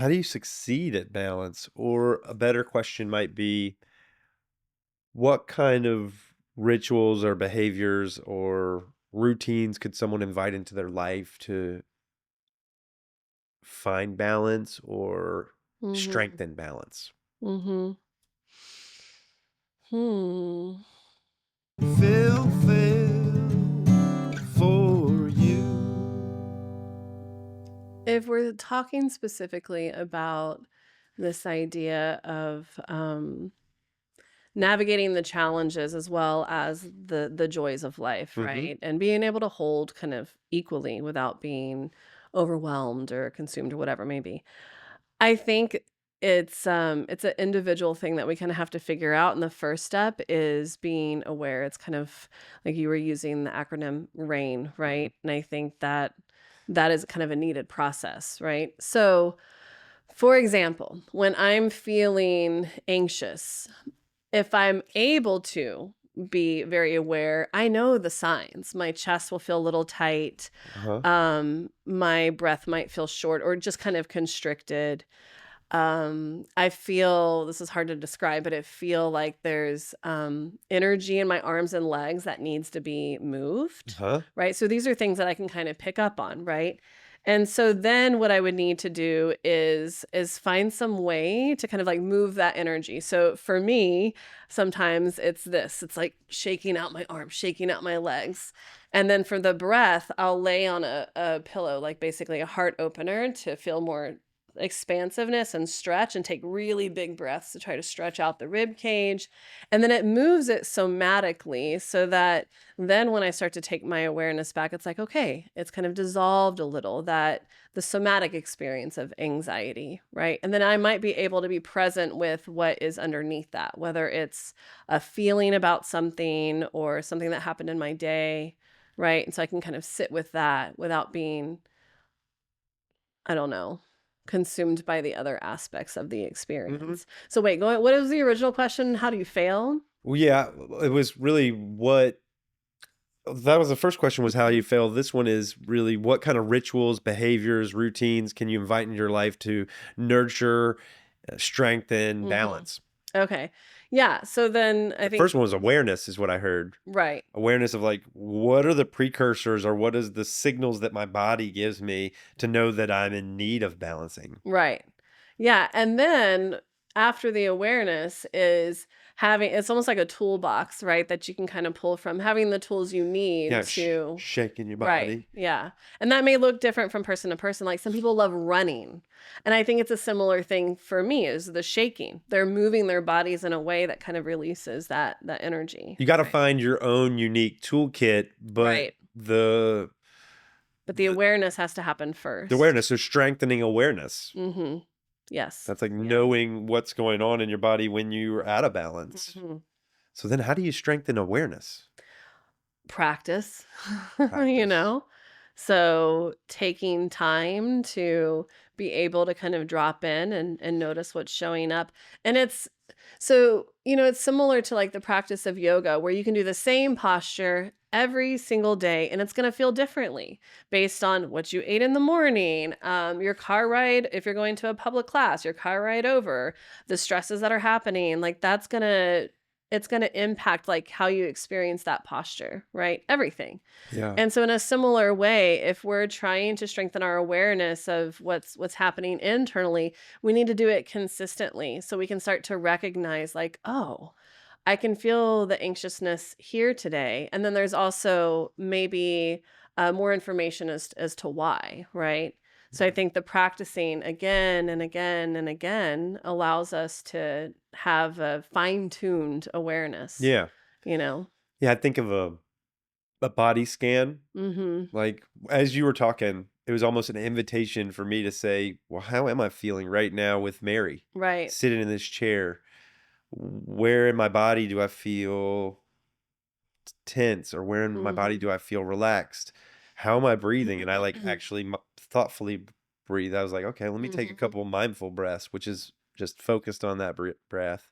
how do you succeed at balance? Or a better question might be, what kind of rituals or behaviors or routines could someone invite into their life to find balance or Mhm. strengthen balance? Mhm. Hmm. Phil Phails for you. If we're talking specifically about this idea of navigating the challenges as well as the joys of life, Hmm. right? And being able to hold kind of equally without being overwhelmed or consumed or whatever it may be. I think it's an individual thing that we kind of have to figure out. And the first step is being aware. It's kind of like you were using the acronym RAIN, right? And I think that that is kind of a needed process, right? So, for example, when I'm feeling anxious, if I'm able to be very aware, I know the signs. My chest will feel a little tight. Uh-huh. My breath might feel short or just kind of constricted. I feel this is hard to describe, but I feel like there's energy in my arms and legs that needs to be moved, Uh-huh. right? So these are things that I can kind of pick up on, right? And so then what I would need to do is find some way to kind of like move that energy. So for me, sometimes it's this. It's like shaking out my arms, shaking out my legs. And then for the breath, I'll lay on a pillow, like basically a heart opener to feel more expansiveness and stretch and take really big breaths to try to stretch out the rib cage. And then it moves it somatically so that then when I start to take my awareness back, it's like, okay, it's kind of dissolved a little that the somatic experience of anxiety, right? And then I might be able to be present with what is underneath that, whether it's a feeling about something or something that happened in my day, right? And so I can kind of sit with that without being, I don't know, consumed by the other aspects of the Hmm. experience. So wait, what was the original question? How do you fail? Well, yeah, it was really what that was the first question was how you fail. This one is really what kind of rituals, behaviors, routines can you invite in your life to nurture, strengthen, Mhm. balance? Okay. Yeah, so then I The think first one was awareness, is what I heard. right. Awareness of like, what are the precursors or what is the signals that my body gives me to know that I'm in need of balancing? Right. Yeah, and then after the awareness is having it's almost like a toolbox, right, that you can kind of pull from, having the tools you need Yeah, to shaking your right, body. yeah, and that may look different from person to person, like, some people love running, and I think it's a similar thing for me is the shaking. They're moving their bodies in a way that kind of releases that energy. You got to Right. find your own unique toolkit, but Right, the but the the, awareness has to happen the first. awareness, so strengthening awareness. Mhm. Yes. That's like Yeah. knowing what's going on in your body when you're out of balance. Mhm. So then how do you strengthen awareness? Practice, you Practice. know? So, taking time to be able to kind of drop in and notice what's showing up, and it's so, it's similar to, like, the practice of yoga where you can do the same posture every single day, and it's gonna feel differently based on what you ate in the morning, your car ride if you're going to a public class, your car ride over, the stresses that are happening, like, it's gonna impact, like, how you experience that posture, right? Everything. Yeah. And so in a similar way, if we're trying to strengthen our awareness of what's happening internally, we need to do it consistently so we can start to recognize like, "Oh, I can feel the anxiousness here today." And then there's also maybe more information as to why, right? So I think the practicing again and again and again allows us to have a fine-tuned awareness, Yeah. you know? Yeah, I think of a body scan. Mhm. Like as you were talking, it was almost an invitation for me to say, well, how am I feeling right now with Mary Right. sitting in this chair? Where in my body do I feel tense or where in my body Mhm. do I feel relaxed? How am I breathing? And I like actually thoughtfully breathe. I was like, okay, let me take a Mhm. couple mindful breaths, which is just focused on that breath.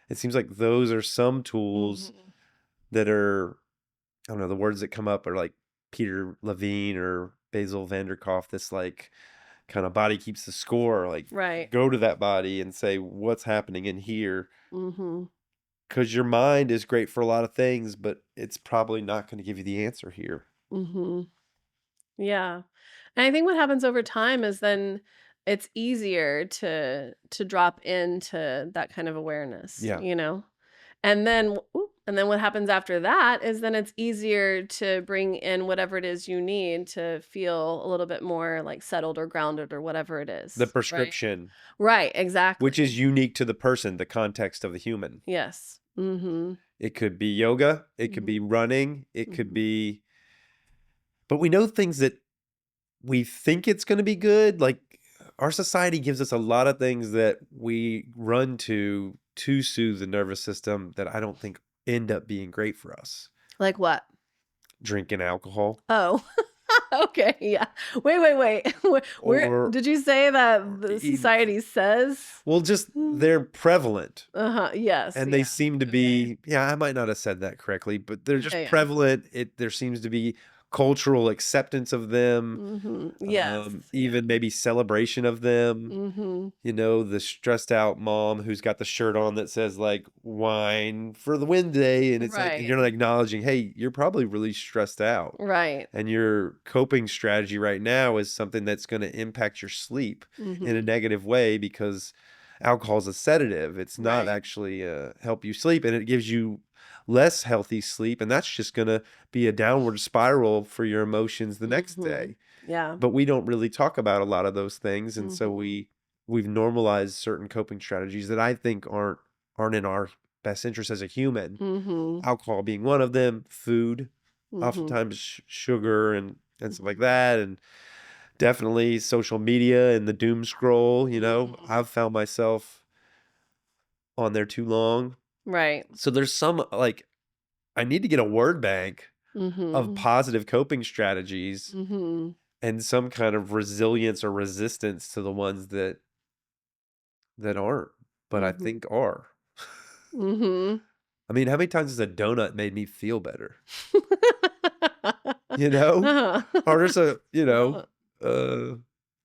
It seems like those are some tools Mhm. that are, I don't know, the words that come up are like Peter Levine or Basil Vanderkopf, this like kind of body keeps the score. Like, Right. go to that body and say, what's happening in here? Mhm. Because your mind is great for a lot of things, but it's probably not going to give you the answer here. Mhm. Yeah. And I think what happens over time is then it's easier to drop into that kind of awareness, Yeah. you know? And then what happens after that is then it's easier to bring in whatever it is you need to feel a little bit more like settled or grounded or whatever it The is, right? prescription, Right, which exactly. is unique to the person, the context of the human. Yes. Mhm. It could be yoga, it could Mhm. be running, it could Mhm. be, but we know things that we think it's going to be good. Like, our society gives us a lot of things that we run to soothe the nervous system that I don't think end up being great for us. Like what? Drinking alcohol, Oh. Okay, yeah. Wait. Where or did you say that the eating, society says? well, just Mm. they're prevalent. Uh-huh, yes, And they yeah. seem to Okay. be, yeah, I might not have said that correctly, but they're Yeah, just yeah. prevalent. There seems to be cultural acceptance of them, Mhm. Yes, yeah. even maybe celebration of them. Mhm. The stressed out mom who's got the shirt on that says like wine for the wind day. And it's like, and Right. you're not acknowledging, hey, you're probably really stressed out. Right. And your coping strategy right now is something that's going to impact your sleep in a Mhm. negative way because alcohol is a sedative. It's not Right. actually help you sleep, and it gives you less healthy sleep. And that's just going to be a downward spiral for your emotions the next Mhm. day. Yeah. But we don't really talk about a lot of those things. And so Mhm. we've normalized certain coping strategies that I think aren't in our best interest as a human. Mhm. Alcohol being one of them, food, Mhm. oftentimes sugar and stuff like Mhm. that, and definitely social media and the doom scroll. Mhm. I've found myself on there too long. Right. So there's some, like, I need to get a word bank of Mhm. positive coping strategies Mhm. and some kind of resilience or resistance to the ones that aren't, but I Mhm. think are. Mhm. I mean, how many times has a donut made me feel better? You know? Uh-huh. Or just Uh, uh,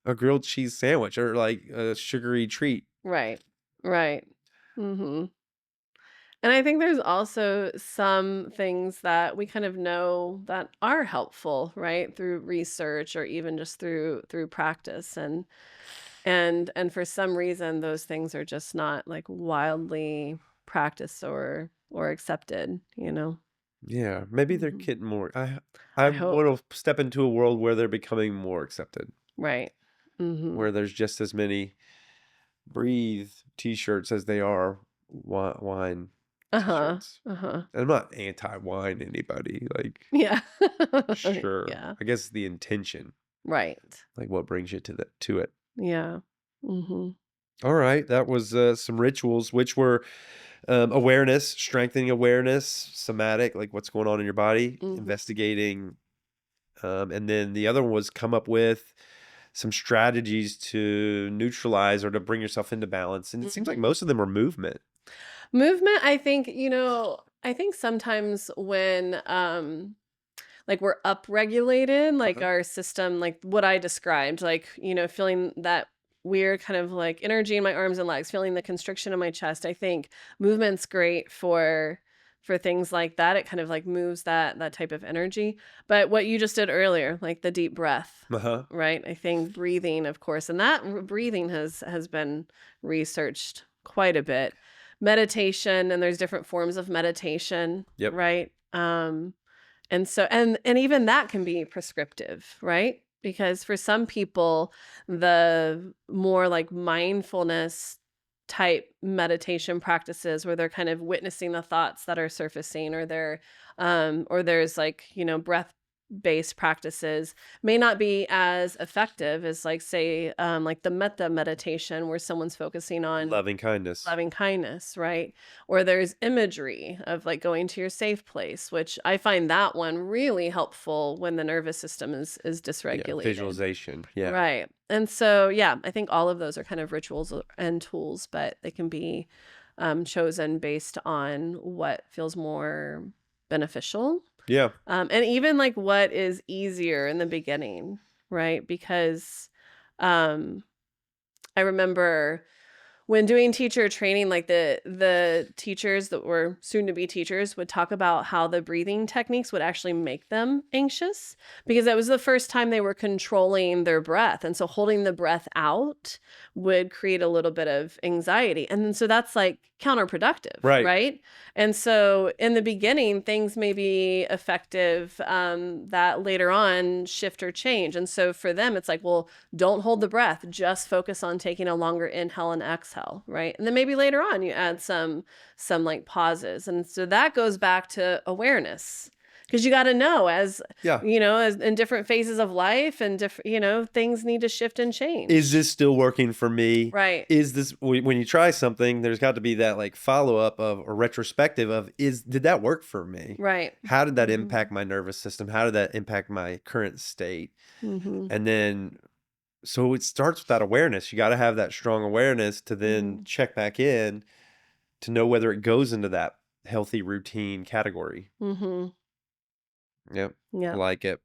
a grilled cheese sandwich or like a sugary treat. right. Right. Mhm. And I think there's also some things that we kind of know that are helpful, right? Through research or even just through practice and for some reason those things are just not like wildly practiced or accepted, you know. Yeah, maybe they're Mhm. getting more. I I hope. want to step into a world where they're becoming more accepted, Right. Mhm. where there's just as many breathe t-shirts as they are wine Uh-huh. t-shirts. Uh-huh. And I'm not anti-wine anybody. Like, Yeah. sure. Yeah. I guess the intention, Right. like what brings you to it. Yeah. Mhm. All right, that was some rituals, which were awareness, strengthening awareness, somatic, like what's going on in your body, Mhm. investigating, and then the other one was come up with some strategies to neutralize or to bring yourself into balance. And it seems like Mhm. most of them are movement. Movement, I think, I think sometimes when like we're upregulated, like Uh-huh. our system, like what I described, like, feeling that weird kind of like energy in my arms and legs, feeling the constriction in my chest. I think movement's great for things like that. It kind of like moves that type of energy. But what you just did earlier, like the deep breath, Uh-huh. right? I think breathing, of course, and that breathing has been researched quite a bit. Meditation, and there's different forms of meditation, Yep. right? And even that can be prescriptive, right? Because for some people, the more like mindfulness type meditation practices where they're kind of witnessing the thoughts that are surfacing, or there's like, breath based practices may not be as effective as like say like the metta meditation where someone's focusing on Loving kindness. loving kindness, right? Or there's imagery of like going to your safe place, which I find that one really helpful when the nervous system is Yeah. dysregulated. Visualization. Yeah. Right. And so, yeah, I think all of those are kind of rituals and tools, but they can be chosen based on what feels more beneficial. Yeah. And even like what is easier in the beginning, right? Because Um, I remember when doing teacher training, like the teachers that were soon to be teachers would talk about how the breathing techniques would actually make them anxious because that was the first time they were controlling their breath. And so holding the breath out would create a little bit of anxiety. And then so that's like counterproductive, Right. right? And so in the beginning, things may be effective that later on shift or change. And so for them, it's like, well, don't hold the breath, just focus on taking a longer inhale and exhale, right? And then maybe later on you add some like pauses. And so that goes back to awareness. Because you got to know as Yeah. as in different phases of life and different, things need to shift and Is change. this still working for me? Right. Is this when you try something, there's got to be that like follow-up of or retrospective of did that work for me? Right. How did that Mhm. impact my nervous system? How did that impact my current state? Mhm. And then so it starts with that awareness. You got to have that strong awareness to then Mhm. check back in to know whether it goes into that healthy routine category. Mhm. Yep. I Yep. like it.